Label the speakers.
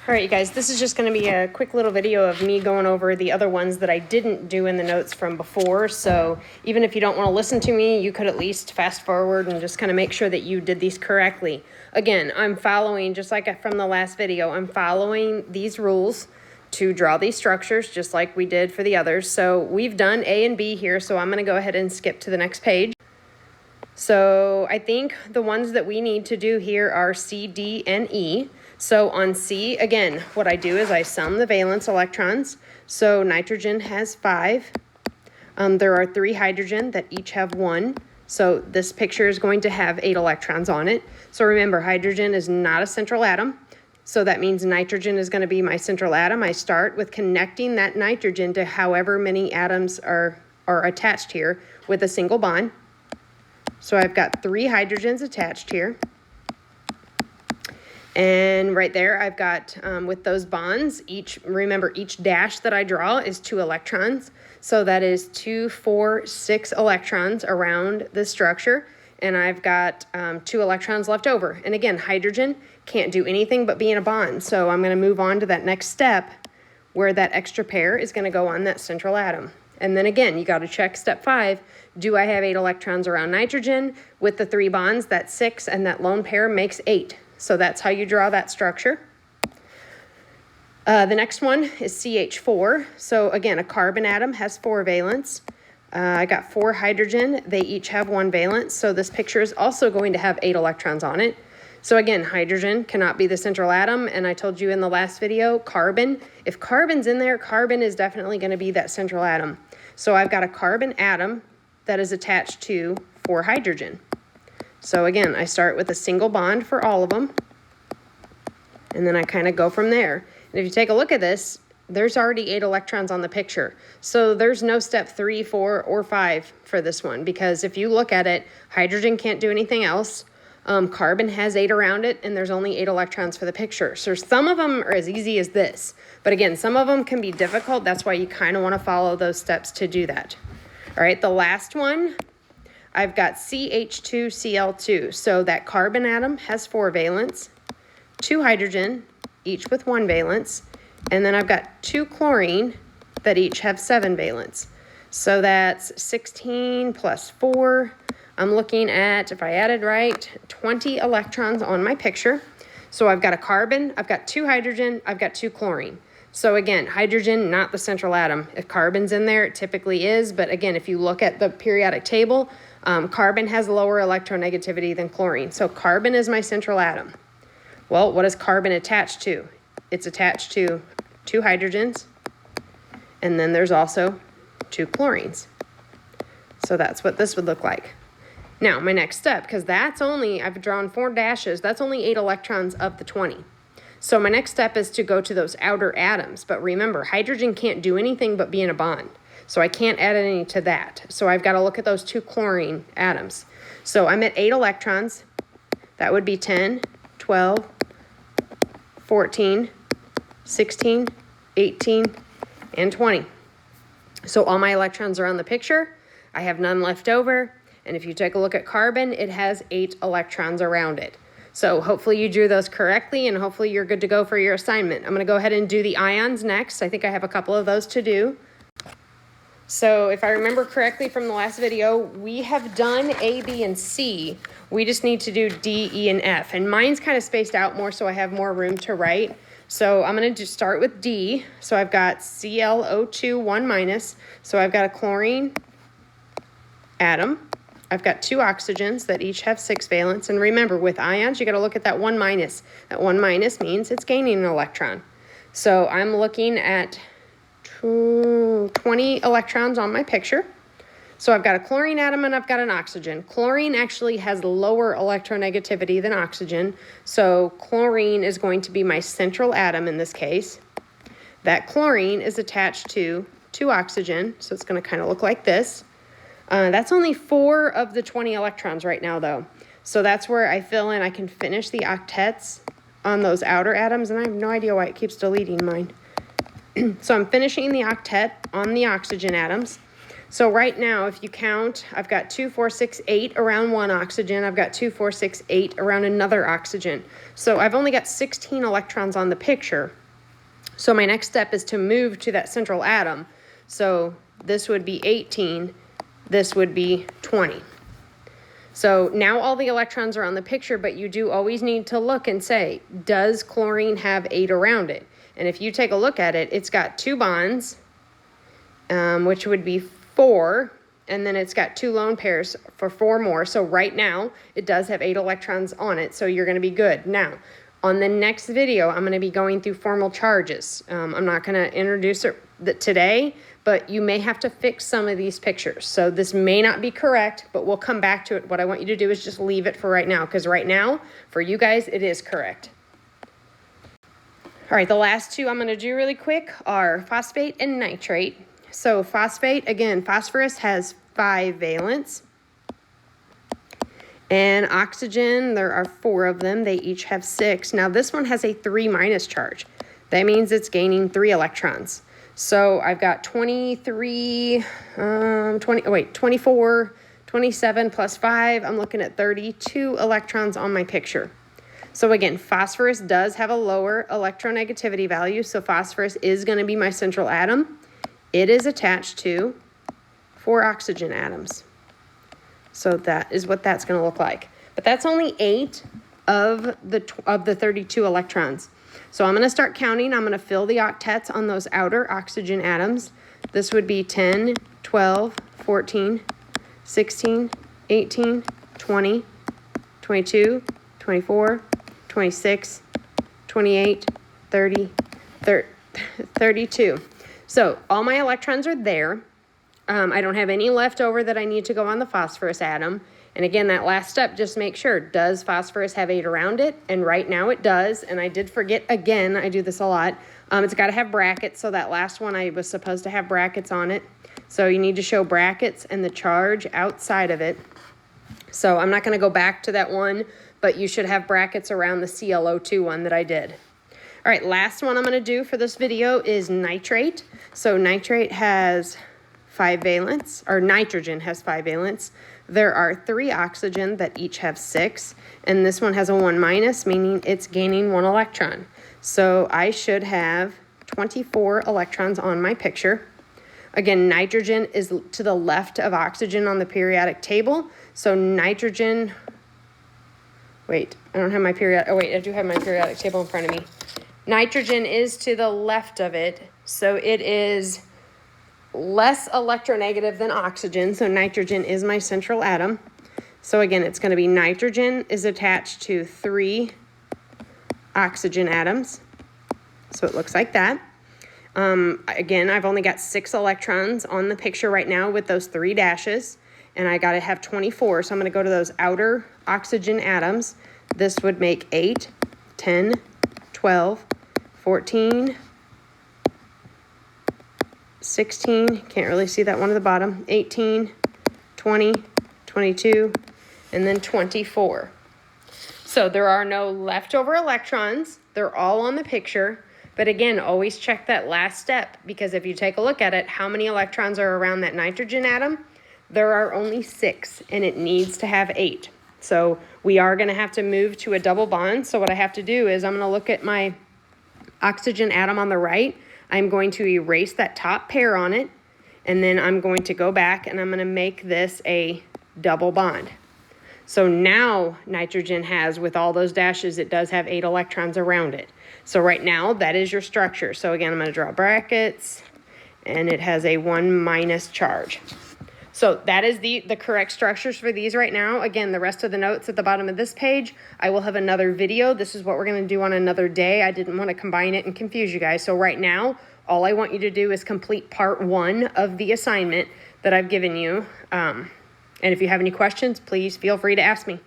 Speaker 1: All right, you guys, this is just going to be a quick little video of me going over the other ones that I didn't do in the notes from before. So even if you don't want to listen to me, you could at least fast forward and just kind of make sure that you did these correctly. Again, I'm following, just like from the last video, I'm following these rules to draw these structures just like we did for the others. So we've done A and B here, so I'm going to go ahead and skip to the next page. So I think the ones that we need to do here are C, D, and E. So on C, again, what I do is I sum the valence electrons. So nitrogen has 5. There are 3 hydrogen that each have 1. So this picture is going to have 8 electrons on it. So remember, hydrogen is not a central atom. So that means nitrogen is going to be my central atom. I start with connecting that nitrogen to however many atoms are attached here with a single bond. So I've got 3 hydrogens attached here. And right there, I've got, with those bonds, remember, each dash that I draw is 2 electrons. So that is 2, 4, 6 electrons around this structure. And I've got 2 electrons left over. And again, hydrogen can't do anything but be in a bond. So I'm going to move on to that next step where that extra pair is going to go on that central atom. And then again, you got to check step 5. Do I have 8 electrons around nitrogen? With the 3 bonds, that's 6, and that lone pair makes 8. So that's how you draw that structure. The next one is CH4. So again, a carbon atom has 4 valence. I got 4 hydrogen. They each have 1 valence. So this picture is also going to have 8 electrons on it. So again, hydrogen cannot be the central atom. And I told you in the last video, carbon, if carbon's in there, carbon is definitely going to be that central atom. So I've got a carbon atom that is attached to 4 hydrogen. So again, I start with a single bond for all of them, and then I kind of go from there. And if you take a look at this, there's already 8 electrons on the picture. So there's no step 3, 4, or 5 for this one, because if you look at it, hydrogen can't do anything else. Carbon has 8 around it, and there's only 8 electrons for the picture. So some of them are as easy as this. But again, some of them can be difficult. That's why you kind of want to follow those steps to do that. All right, the last one, I've got CH2Cl2. So that carbon atom has 4 valence, 2 hydrogen, each with 1 valence, and then I've got 2 chlorine that each have 7 valence. So that's 16 plus 4. I'm looking at, if I added right, 20 electrons on my picture. So I've got a carbon, I've got 2 hydrogen, I've got 2 chlorine. So again, hydrogen, not the central atom. If carbon's in there, it typically is. But again, if you look at the periodic table, carbon has lower electronegativity than chlorine. So carbon is my central atom. Well, what is carbon attached to? It's attached to 2 hydrogens, and then there's also 2 chlorines. So that's what this would look like. Now, my next step, because I've drawn 4 dashes, that's only 8 electrons of the 20. So my next step is to go to those outer atoms. But remember, hydrogen can't do anything but be in a bond. So I can't add any to that. So I've got to look at those 2 chlorine atoms. So I'm at 8 electrons. That would be 10, 12, 14, 16, 18, and 20. So all my electrons are on the picture. I have none left over. And if you take a look at carbon, it has 8 electrons around it. So hopefully you drew those correctly, and hopefully you're good to go for your assignment. I'm going to go ahead and do the ions next. I think I have a couple of those to do. So if I remember correctly from the last video, we have done A, B, and C. We just need to do D, E, and F. And mine's kind of spaced out more so I have more room to write. So I'm going to just start with D. So I've got ClO2 1 minus. So I've got a chlorine atom. I've got 2 oxygens that each have 6 valence. And remember, with ions, you got to look at that 1 minus. That 1 minus means it's gaining an electron. So I'm looking at 20 electrons on my picture. So I've got a chlorine atom and I've got an oxygen. Chlorine actually has lower electronegativity than oxygen. So chlorine is going to be my central atom in this case. That chlorine is attached to 2 oxygen. So it's going to kind of look like this. That's only 4 of the 20 electrons right now, though. So that's where I fill in. I can finish the octets on those outer atoms, and I have no idea why it keeps deleting mine. So I'm finishing the octet on the oxygen atoms. So right now, if you count, I've got 2, 4, 6, 8 around one oxygen. I've got 2, 4, 6, 8 around another oxygen. So I've only got 16 electrons on the picture. So my next step is to move to that central atom. So this would be 18, this would be 20. So now all the electrons are on the picture, but you do always need to look and say, does chlorine have 8 around it? And if you take a look at it, it's got 2 bonds, which would be 4, and then it's got 2 lone pairs for 4 more. So right now, it does have 8 electrons on it, so you're going to be good. Now, on the next video, I'm going to be going through formal charges. I'm not going to introduce it today, but you may have to fix some of these pictures. So this may not be correct, but we'll come back to it. What I want you to do is just leave it for right now, because right now, for you guys, it is correct. All right, the last 2 I'm going to do really quick are phosphate and nitrate. So phosphate, again, phosphorus has 5 valence. And oxygen, there are 4 of them. They each have 6. Now this one has a 3- charge. That means it's gaining 3 electrons. So I've got 24, 27 plus 5. I'm looking at 32 electrons on my picture. So again, phosphorus does have a lower electronegativity value. So phosphorus is going to be my central atom. It is attached to 4 oxygen atoms. So that is what that's going to look like. But that's only 8 of the 32 electrons. So I'm going to start counting. I'm going to fill the octets on those outer oxygen atoms. This would be 10, 12, 14, 16, 18, 20, 22, 24, 26, 28, 30, 32. So all my electrons are there. I don't have any left over that I need to go on the phosphorus atom. And again, that last step, just make sure, does phosphorus have 8 around it? And right now it does. And I did forget, again, I do this a lot. It's got to have brackets. So that last one, I was supposed to have brackets on it. So you need to show brackets and the charge outside of it. So I'm not going to go back to that one, but you should have brackets around the ClO2 one that I did. All right, last one I'm going to do for this video is nitrate. So nitrate has 5 valence, or nitrogen has 5 valence. There are 3 oxygen that each have 6, and this one has a 1-, meaning it's gaining 1 electron. So I should have 24 electrons on my picture. Again, nitrogen is to the left of oxygen on the periodic table. So nitrogen, wait, I don't have my periodic, oh wait, I do have my periodic table in front of me. Nitrogen is to the left of it, so it is less electronegative than oxygen, so nitrogen is my central atom. So again, it's going to be nitrogen is attached to 3 oxygen atoms. So it looks like that. Again, I've only got 6 electrons on the picture right now with those 3 dashes, and I got to have 24. So I'm going to go to those outer oxygen atoms. This would make 8, 10, 12, 14, 16, can't really see that one at the bottom, 18, 20, 22, and then 24. So there are no leftover electrons. They're all on the picture. But again, always check that last step, because if you take a look at it, how many electrons are around that nitrogen atom? There are only 6, and it needs to have 8. So we are going to have to move to a double bond. So what I have to do is I'm going to look at my oxygen atom on the right. I'm going to erase that top pair on it, and then I'm going to go back and I'm going to make this a double bond. So now nitrogen has, with all those dashes, it does have 8 electrons around it. So right now, that is your structure. So again, I'm going to draw brackets, and it has a 1- charge. So that is the correct structures for these right now. Again, the rest of the notes at the bottom of this page, I will have another video. This is what we're going to do on another day. I didn't want to combine it and confuse you guys. So right now, all I want you to do is complete part 1 of the assignment that I've given you. And if you have any questions, please feel free to ask me.